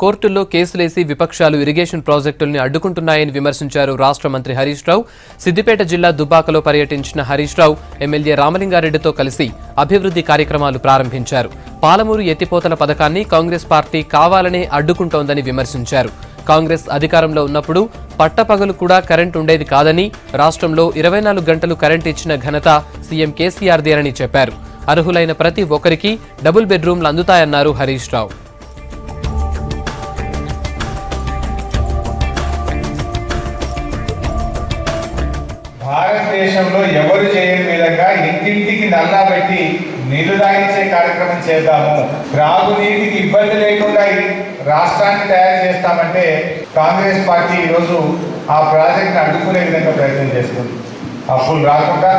కోర్టుల్లో కేసులేసి విపక్షాలు ఇరిగేషన్ ప్రాజెక్టుల్ని అడ్డుకుంటున్నాయని విమర్శించారు రాష్ట్ర మంత్రి హరీష్ రావు. సిద్దిపేట జిల్లా దుబ్బాకలో పర్యటించిన హరీష్ రావు ఎమ్మెల్యే రామలింగారెడ్డితో కలిసి అభివృద్ధి కార్యక్రమాలు ప్రారంభించారు. పాలమూరు ఎత్తిపోతల పథకాన్ని కాంగ్రెస్ పార్టీ కావాలనే అడ్డుకుంటోందని విమర్శించారు. కాంగ్రెస్ అధికారంలో ఉన్నప్పుడు పట్టపగలు కూడా కరెంట్ ఉండేది కాదని, రాష్ట్రంలో 24 గంటలు కరెంట్ ఇచ్చిన ఘనత సీఎం కేసీఆర్దేనని చెప్పారు. అర్హులైన ప్రతి ఒక్కరికి డబుల్ బెడ్రూమ్లు అందుతాయన్నారు హరీష్ రావు. భారతదేశంలో ఎవరు చేయని విధంగా ఇంటింటికి నల్లా పెట్టి నీళ్లు తాగించే కార్యక్రమం చేద్దాము, త్రాగునీటికి ఇబ్బంది లేకుండా రాష్ట్రాన్ని తయారు చేస్తామంటే కాంగ్రెస్ పార్టీ ఈరోజు ఆ ప్రాజెక్ట్ని అడ్డుకునే విధంగా ప్రయత్నం చేస్తుంది. అప్పులు రాకుండా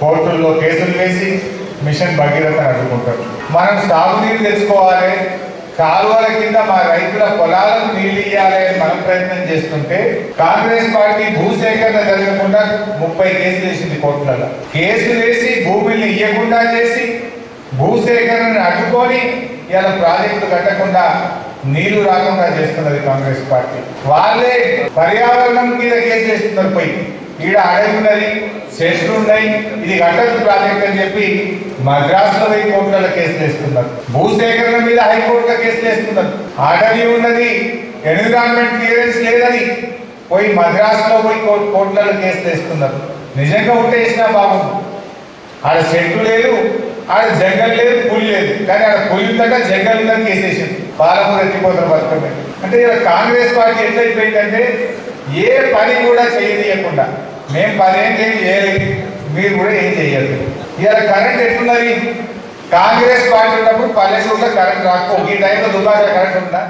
కోర్టుల్లో కేసులు వేసి మిషన్ భగీరథను అడ్డుకుంటారు. మనం సాగునీరు తెచ్చుకోవాలి, కాలువల కింద మా రైతుల పొలాలకు నీళ్లు ఇవ్వాలని మనం ప్రయత్నం చేస్తుంటే కాంగ్రెస్ పార్టీ భూసేకరణ జరగకుండా 30 కేసులు వేసింది కోర్టులలో. కేసులు వేసి భూముల్ని ఇవ్వకుండా చేసి భూసేకరణను అడ్డుకొని ఇలా ప్రాజెక్టు కట్టకుండా నీళ్లు రాకుండా చేస్తున్నది కాంగ్రెస్ పార్టీ. వాళ్ళే పర్యావరణం మీద కేసు వేస్తున్నారు. పోయి ఈడ అడవి ఉన్నది, చెట్లు ఉన్నాయి, ఇది కట్టదు ప్రాజెక్ట్ అని చెప్పి మద్రాసులో పోయి కోర్టులలో కేసులు వేస్తున్నారు. భూసేకరణ మీద హైకోర్టులో కేసులు వేస్తున్నారు. అడవి ఉన్నది, ఎన్విరాన్మెంట్ క్లియరెన్స్ లేదని పోయి మద్రాసులో పోయి కోర్టులలో కేసులు వేస్తున్నారు. నిజంగా ఉంటే వేసినా బాగుంది. ఆడ చెట్లు లేదు, ఆడ జంగల్ లేదు, పులి లేదు, కానీ ఆడ పులి ఉందట, జంగల్ ఉందని కేసేసింది. పాలమూరు ఎత్తిపోతల పథకం అంటే ఇలా కాంగ్రెస్ పార్టీ ఎట్లయిపోయిందంటే ఏ పని కూడా చేయనీయకుండా మేము పని ఏం చేయలేదు, మీరు కూడా ఏం చేయలేదు. ఇలా కరెంట్ ఎట్లున్నది? కాంగ్రెస్ పార్టీ ఉన్నప్పుడు పల్లెటూరులో కరెంట్ రాకపో, ఈ టైంలో దుబారా కరెంట్ ఉందా?